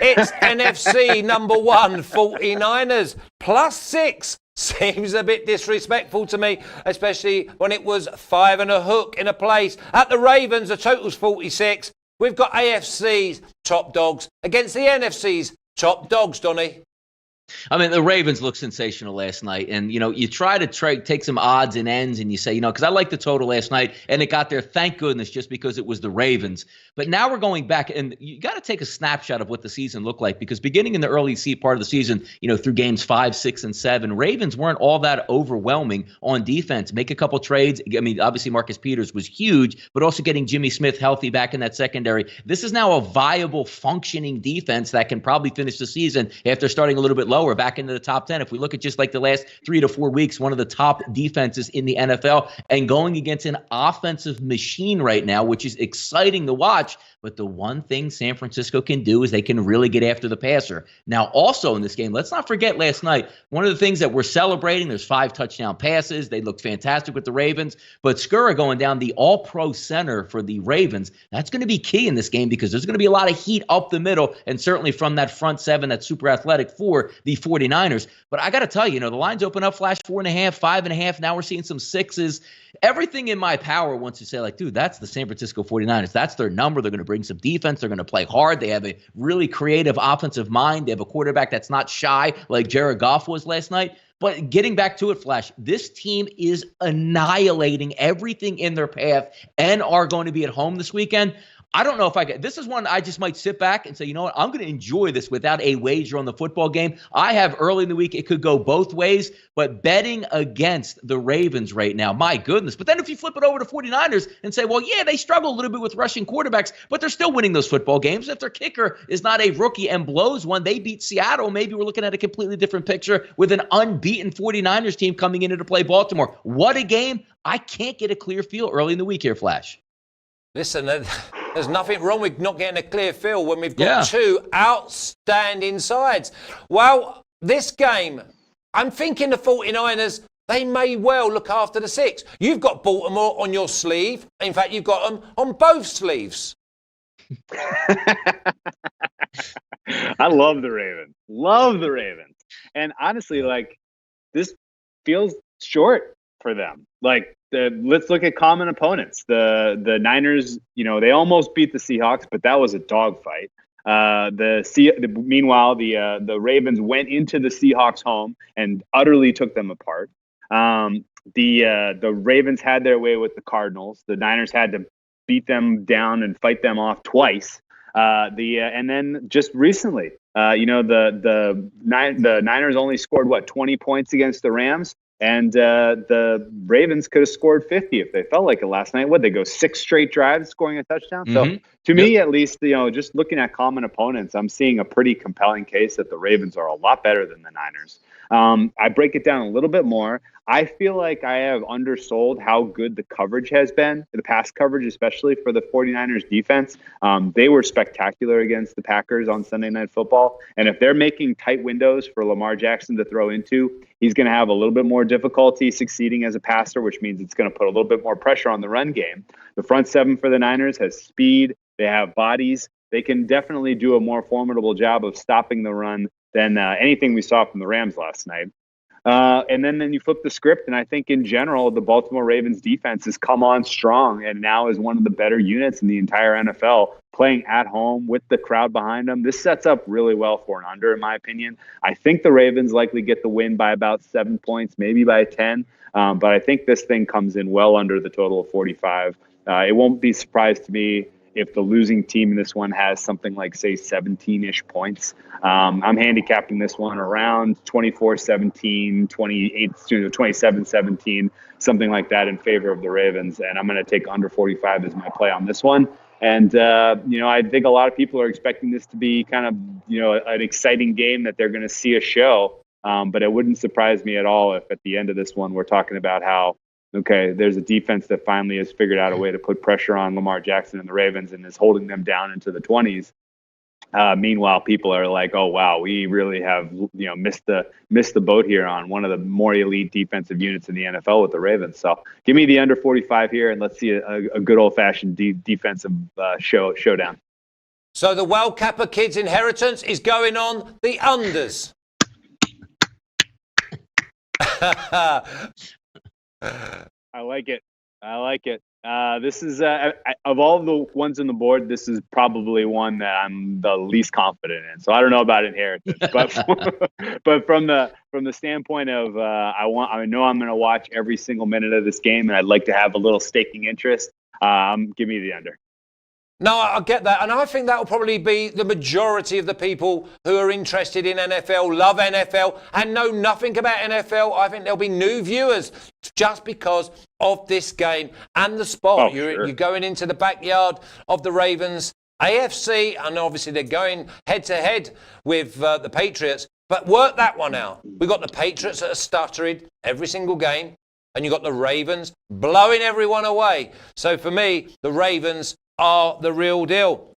It's NFC number 1, 49ers, +6. Seems a bit disrespectful to me, especially when it was 5 and a hook in a place. At the Ravens, the total's 46. We've got AFC's top dogs against the NFC's top dogs, Donnie. I mean, the Ravens looked sensational last night. And, you try to take some odds and ends and you say, because I liked the total last night and it got there, thank goodness, just because it was the Ravens. But now we're going back and you got to take a snapshot of what the season looked like, because beginning in the early part of the season, through games 5, 6, and 7, Ravens weren't all that overwhelming on defense. Make a couple trades. I mean, obviously Marcus Peters was huge, but also getting Jimmy Smith healthy back in that secondary. This is now a viable, functioning defense that can probably finish the season after starting a little bit lower, back into the top 10. If we look at just like the last 3 to 4 weeks, one of the top defenses in the NFL, and going against an offensive machine right now, which is exciting to watch. But the one thing San Francisco can do is they can really get after the passer. Now, also in this game, let's not forget last night, one of the things that we're celebrating, there's 5 touchdown passes. They looked fantastic with the Ravens. But Skura going down, the all-pro center for the Ravens, that's going to be key in this game, because there's going to be a lot of heat up the middle, and certainly from that front 7 that's super athletic for the 49ers. But I got to tell you, the lines open up, flash 4.5, 5.5. Now we're seeing some 6s. Everything in my power wants to say, like, dude, that's the San Francisco 49ers. That's their number. They're going to bring some defense. They're going to play hard. They have a really creative offensive mind. They have a quarterback that's not shy like Jared Goff was last night. But getting back to it, Flash, this team is annihilating everything in their path and are going to be at home this weekend. I don't know if I can. This is one I just might sit back and say, you know what, I'm going to enjoy this without a wager on the football game. I have early in the week, it could go both ways, but betting against the Ravens right now, my goodness. But then if you flip it over to 49ers and say, well, yeah, they struggle a little bit with rushing quarterbacks, but they're still winning those football games. If their kicker is not a rookie and blows one, they beat Seattle. Maybe we're looking at a completely different picture with an unbeaten 49ers team coming in to play Baltimore. What a game. I can't get a clear feel early in the week here, Flash. Listen, there's nothing wrong with not getting a clear feel when we've got 2 outstanding sides. Well, this game, I'm thinking the 49ers, they may well look after the 6. You've got Baltimore on your sleeve. In fact, you've got them on both sleeves. I love the Ravens. Love the Ravens. And honestly, this feels short for them. Let's look at common opponents. The Niners, they almost beat the Seahawks, but that was a dogfight. Meanwhile, the Ravens went into the Seahawks' home and utterly took them apart. The Ravens had their way with the Cardinals. The Niners had to beat them down and fight them off twice. And then just recently, the Niners only scored 20 points against the Rams. And the Ravens could have scored 50 if they felt like it last night. Would they go 6 straight drives scoring a touchdown? So to me, at least, just looking at common opponents, I'm seeing a pretty compelling case that the Ravens are a lot better than the Niners. I break it down a little bit more. I feel like I have undersold how good the coverage has been, the pass coverage, especially for the 49ers defense. They were spectacular against the Packers on Sunday Night Football. And if they're making tight windows for Lamar Jackson to throw into, he's going to have a little bit more difficulty succeeding as a passer, which means it's going to put a little bit more pressure on the run game. The front 7 for the Niners has speed. They have bodies. They can definitely do a more formidable job of stopping the run than anything we saw from the Rams last night. And then you flip the script, and I think in general, the Baltimore Ravens defense has come on strong and now is one of the better units in the entire NFL, playing at home with the crowd behind them. This sets up really well for an under, in my opinion. I think the Ravens likely get the win by about 7 points, maybe by 10. But I think this thing comes in well under the total of 45. It won't be a surprise to me if the losing team in this one has something like, say, 17-ish points. I'm handicapping this one around 24-17, 27-17, something like that in favor of the Ravens. And I'm going to take under 45 as my play on this one. And, I think a lot of people are expecting this to be kind of, an exciting game that they're going to see a show. But it wouldn't surprise me at all if at the end of this one we're talking about how, okay, there's a defense that finally has figured out a way to put pressure on Lamar Jackson and the Ravens and is holding them down into the 20s. Meanwhile, people are like, oh, wow, we really have missed the boat here on one of the more elite defensive units in the NFL with the Ravens. So give me the under 45 here, and let's see a good old-fashioned defensive showdown. So the Whale Capper kids' inheritance is going on the unders. I like it. This is of all the ones on the board, this is probably one that I'm the least confident in. So I don't know about inheritance, but but from the standpoint of I know I'm going to watch every single minute of this game, and I'd like to have a little staking interest. Give me the under. No, I get that. And I think that will probably be the majority of the people who are interested in NFL, love NFL, and know nothing about NFL. I think there'll be new viewers just because of this game and the spot. You're going into the backyard of the Ravens, AFC, and obviously they're going head-to-head with the Patriots. But work that one out. We've got the Patriots that are stuttering every single game, and you've got the Ravens blowing everyone away. So for me, the Ravens are the real deal.